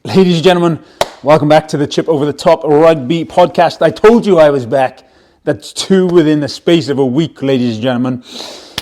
Ladies and gentlemen, welcome back to the Chip Over the Top Rugby podcast. I told you I was back. That's two within the space of a week, ladies and gentlemen.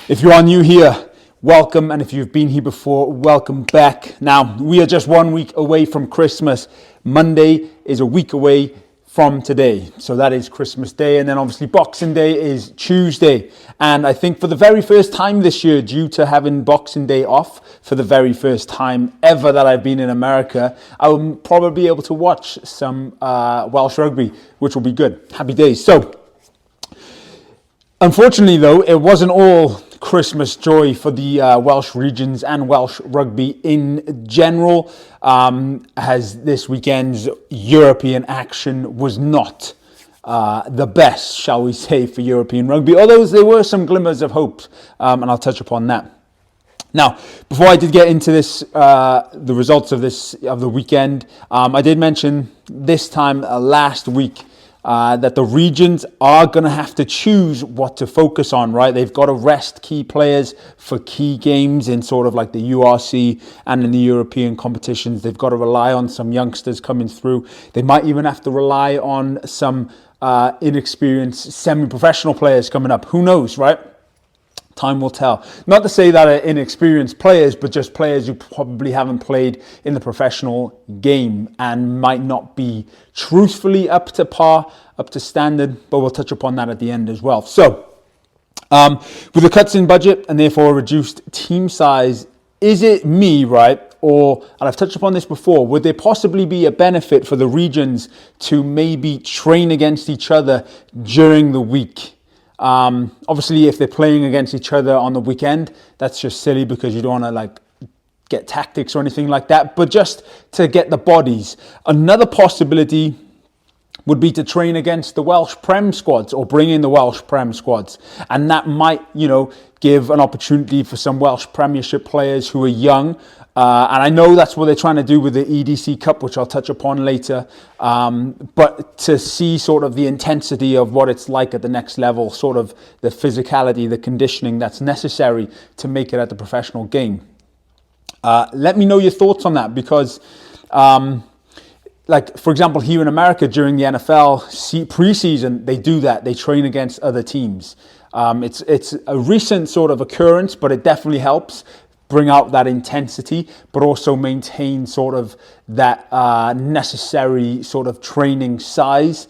If you are new here, welcome. And if you've been here before, welcome back. Now, we are just 1 week away from Christmas. Monday is a week away from today. So that is Christmas Day. And then obviously Boxing Day is Tuesday. And I think for the very first time this year, due to having Boxing Day off for the very first time ever that I've been in America, I will probably be able to watch some Welsh Rugby, which will be good. Happy days. So, unfortunately though, it wasn't all Christmas joy for the Welsh Regions and Welsh Rugby in general, as this weekend's European action was not the best, shall we say, for European Rugby, although there were some glimmers of hope, and I'll touch upon that. Now, before I did get into this, the results of the weekend, I did mention this time last week that the regions are going to have to choose what to focus on, right? They've got to rest key players for key games in sort of like the URC and in the European competitions. They've got to rely on some youngsters coming through. They might even have to rely on some inexperienced semi-professional players coming up. Who knows, right? Time will tell. Not to say that are inexperienced players, but just players who probably haven't played in the professional game and might not be truthfully up to par, up to standard, but we'll touch upon that at the end as well. So, with the cuts in budget and therefore a reduced team size, is it me, right? Or, and I've touched upon this before, would there possibly be a benefit for the regions to maybe train against each other during the week? Obviously, if they're playing against each other on the weekend, that's just silly because you don't want to get tactics or anything like that. But just to get the bodies. Another possibility would be to train against the Welsh Prem squads or bring in the Welsh Prem squads. And that might, give an opportunity for some Welsh Premiership players who are young. And I know that's what they're trying to do with the EDC Cup, which I'll touch upon later. But to see sort of the intensity of what it's like at the next level, sort of the physicality, the conditioning that's necessary to make it at the professional game. Let me know your thoughts on that because, for example, here in America during the NFL preseason, they do that. They train against other teams. It's a recent sort of occurrence, but it definitely helps bring out that intensity, but also maintain sort of that necessary sort of training size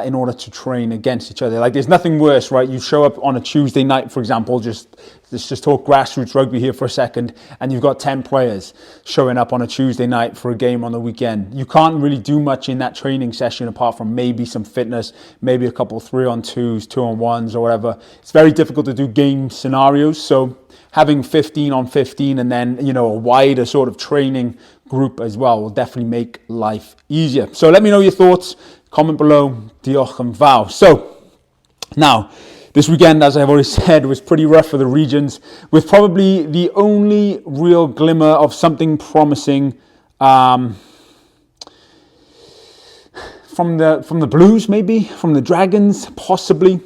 in order to train against each other. Like, there's nothing worse, right? You show up on a Tuesday night, for example, let's just talk grassroots rugby here for a second, and you've got 10 players showing up on a Tuesday night for a game on the weekend. You can't really do much in that training session apart from maybe some fitness, maybe a couple 3-on-2s, 2-on-1s or whatever. It's very difficult to do game scenarios, so having 15 on 15 and then, a wider sort of training group as well will definitely make life easier. So let me know your thoughts. Comment below. Diolch and Fawr. So, now, this weekend, as I've already said, was pretty rough for the regions, with probably the only real glimmer of something promising from the Blues, maybe, from the Dragons, possibly.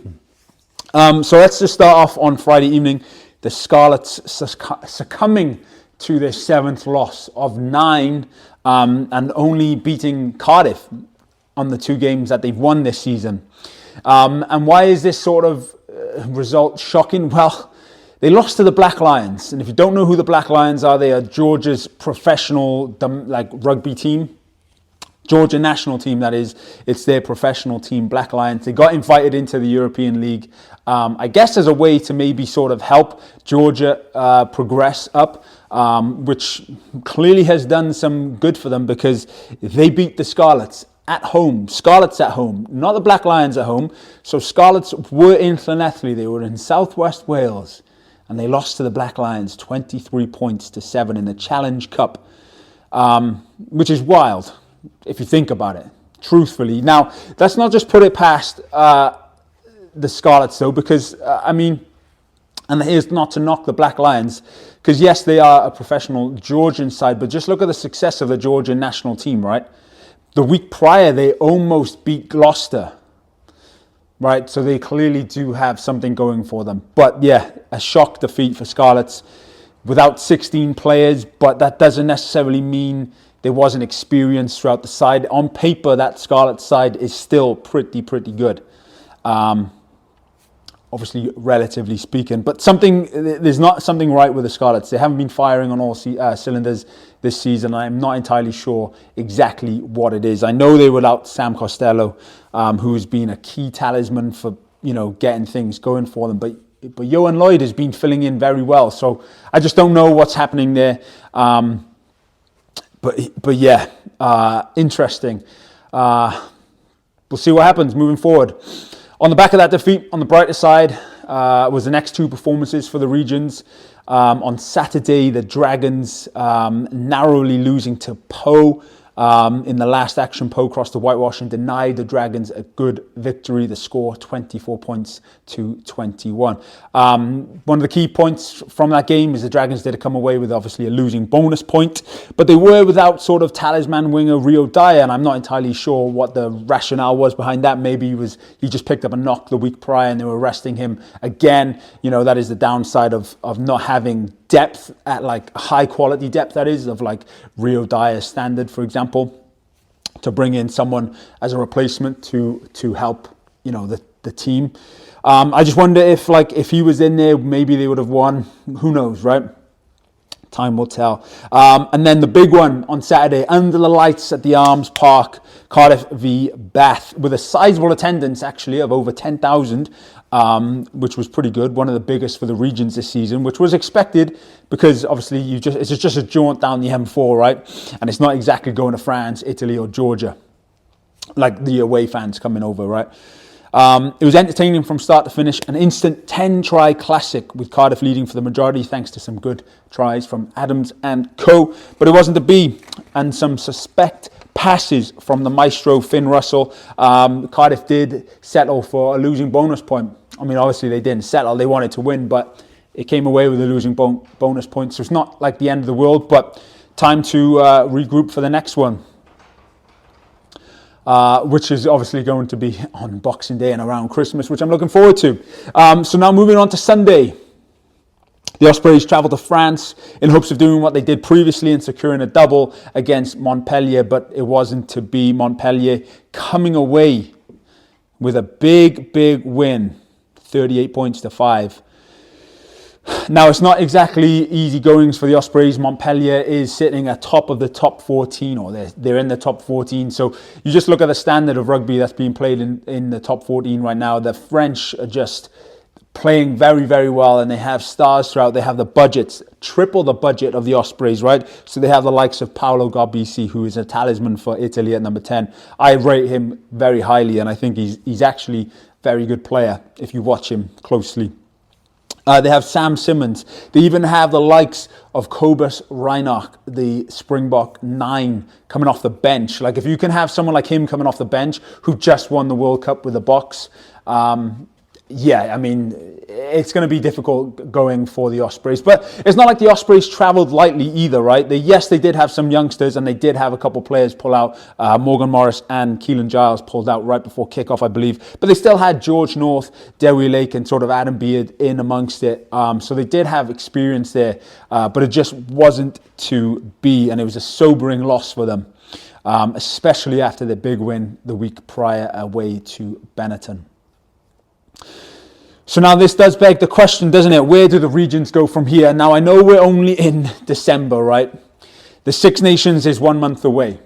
So let's just start off on Friday evening. The Scarlets succumbing to their 7th loss of 9 and only beating Cardiff on the 2 games that they've won this season. And why is this sort of result shocking? Well, they lost to the Black Lions. And if you don't know who the Black Lions are, they are Georgia's professional rugby team. Georgia national team, that is. It's their professional team, Black Lions. They got invited into the European League, I guess as a way to maybe sort of help Georgia progress up, which clearly has done some good for them because they beat the Scarlets at home. Scarlets at home, not the Black Lions at home. So Scarlets were in Llanelli. They were in southwest Wales. And they lost to the Black Lions 23 points to 7 in the Challenge Cup, which is wild if you think about it, truthfully. Now, let's not just put it past the Scarlets, though, because, and here's not to knock the Black Lions, because, yes, they are a professional Georgian side, but just look at the success of the Georgian national team, right? The week prior, they almost beat Gloucester, right? So they clearly do have something going for them. But, yeah, a shock defeat for Scarlets without 16 players, but that doesn't necessarily mean there wasn't experience throughout the side. On paper, that Scarlet side is still pretty good. Obviously, relatively speaking, but there's not something right with the Scarlets. They haven't been firing on all cylinders this season. I'm not entirely sure exactly what it is. I know they were without Sam Costello, who's been a key talisman for getting things going for them. But Johan Lloyd has been filling in very well. So I just don't know what's happening there. But yeah, interesting. We'll see what happens moving forward. On the back of that defeat, on the brighter side, was the next two performances for the Regions. On Saturday, the Dragons narrowly losing to Po in the last action. Po crossed the whitewash and denied the Dragons a good victory. The score 24 points to 21. One of the key points from that game is the Dragons did come away with obviously a losing bonus point, but they were without sort of talisman winger Rio Dyer, and I'm not entirely sure what the rationale was behind that. Maybe he just picked up a knock the week prior and they were resting him again. That is the downside of not having depth at like high quality depth, that is, of like Rio Dyer standard, for example, to bring in someone as a replacement to help the team. I just wonder if he was in there, maybe they would have won. Who knows, right? Time will tell. And then the big one on Saturday, under the lights at the Arms Park, Cardiff v Bath, with a sizable attendance actually of over 10,000, which was pretty good. One of the biggest for the Regions this season, which was expected because obviously it's just a jaunt down the M4, right? And it's not exactly going to France, Italy or Georgia, like the away fans coming over, right? It was entertaining from start to finish, an instant 10-try classic with Cardiff leading for the majority thanks to some good tries from Adams and co. But it wasn't to be, and some suspect passes from the maestro Finn Russell. Cardiff did settle for a losing bonus point. I mean, obviously they didn't settle, they wanted to win, but it came away with a losing bonus point. So it's not like the end of the world, but time to regroup for the next one. Which is obviously going to be on Boxing Day and around Christmas, which I'm looking forward to. So now moving on to Sunday. The Ospreys travelled to France in hopes of doing what they did previously and securing a double against Montpellier, but it wasn't to be. Montpellier coming away with a big win, 38 points to 5. Now, it's not exactly easy goings for the Ospreys. Montpellier is sitting at top of the top 14, or they're in the top 14. So you just look at the standard of rugby that's being played in the top 14 right now. The French are just playing very well, and they have stars throughout. They have the budgets, triple the budget of the Ospreys, right? So they have the likes of Paolo Garbisi, who is a talisman for Italy at number 10. I rate him very highly, and I think he's actually a very good player if you watch him closely. They have Sam Simmons. They even have the likes of Cobus Reinach, the Springbok 9, coming off the bench. Like, if you can have someone like him coming off the bench who just won the World Cup with the Box, yeah, I mean, it's going to be difficult going for the Ospreys. But it's not like the Ospreys travelled lightly either, right? Yes, they did have some youngsters, and they did have a couple players pull out. Morgan Morris and Keelan Giles pulled out right before kickoff, I believe. But they still had George North, Dewi Lake, and sort of Adam Beard in amongst it. So they did have experience there, but it just wasn't to be, and it was a sobering loss for them, especially after the big win the week prior away to Benetton. So now this does beg the question, doesn't it? Where do the Regions go from here? Now, I know we're only in December, right? The Six Nations is 1 month away.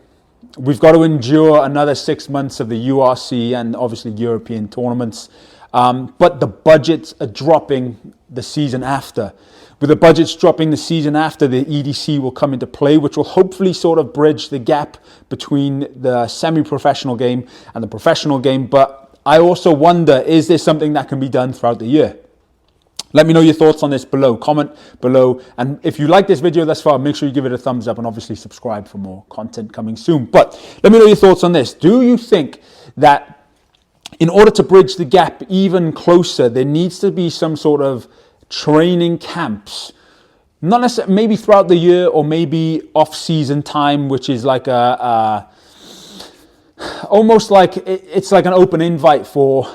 We've got to endure another 6 months of the URC and obviously European tournaments. But the budgets are dropping the season after. With the budgets dropping the season after, the EDC will come into play, which will hopefully sort of bridge the gap between the semi-professional game and the professional game. But I also wonder, is there something that can be done throughout the year? Let me know your thoughts on this below. Comment below. And if you like this video thus far, make sure you give it a thumbs up and obviously subscribe for more content coming soon. But let me know your thoughts on this. Do you think that in order to bridge the gap even closer, there needs to be some sort of training camps? Not necessarily, maybe throughout the year, or maybe off-season time, which is like almost like it's like an open invite for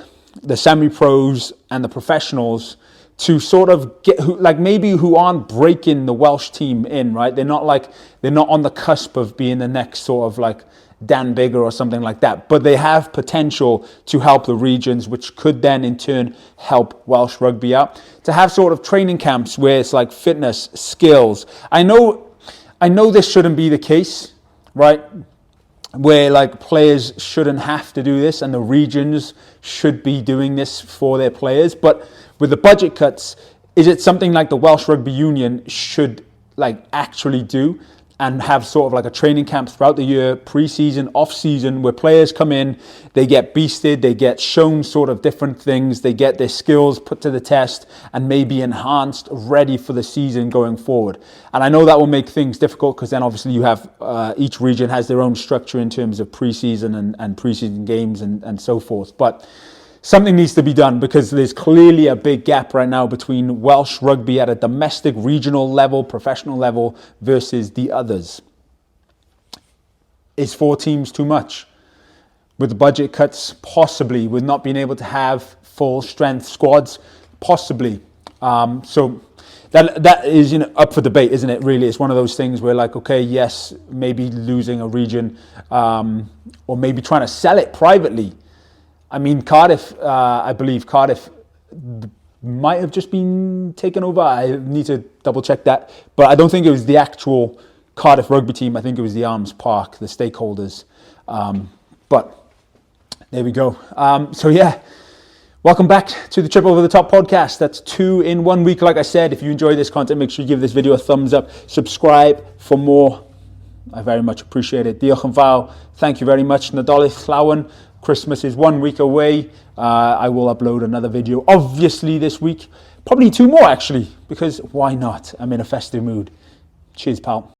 the semi-pros and the professionals to sort of get who aren't breaking the Welsh team in, right? They're not on the cusp of being the next sort of like Dan Bigger or something like that, but they have potential to help the regions, which could then in turn help Welsh rugby out. To have sort of training camps where it's like fitness, skills. I know this shouldn't be the case, right? Where like players shouldn't have to do this and the regions should be doing this for their players, but with the budget cuts, is it something like the Welsh Rugby Union should like actually do and have sort of like a training camp throughout the year, pre-season, off-season, where players come in, they get beasted, they get shown sort of different things, they get their skills put to the test and maybe enhanced, ready for the season going forward. And I know that will make things difficult because then obviously you have each region has their own structure in terms of pre-season and pre-season games and so forth. But something needs to be done because there's clearly a big gap right now between Welsh rugby at a domestic, regional level, professional level versus the others. Is 4 teams too much? With the budget cuts, possibly. With not being able to have full strength squads, possibly. So that is up for debate, isn't it? Really, it's one of those things where like, okay, yes, maybe losing a region or maybe trying to sell it privately. I mean, Cardiff, I believe Cardiff might have just been taken over. I need to double check that. But I don't think it was the actual Cardiff rugby team. I think it was the Arms Park, the stakeholders. But there we go. So yeah, welcome back to the Trip Over the Top podcast. That's 2 in 1 week. Like I said, if you enjoy this content, make sure you give this video a thumbs up. Subscribe for more. I very much appreciate it. Diolch yn fawr. Thank you very much. Nadolig llawn. Christmas is 1 week away. I will upload another video, obviously, this week. Probably 2 more, actually, because why not? I'm in a festive mood. Cheers, pal.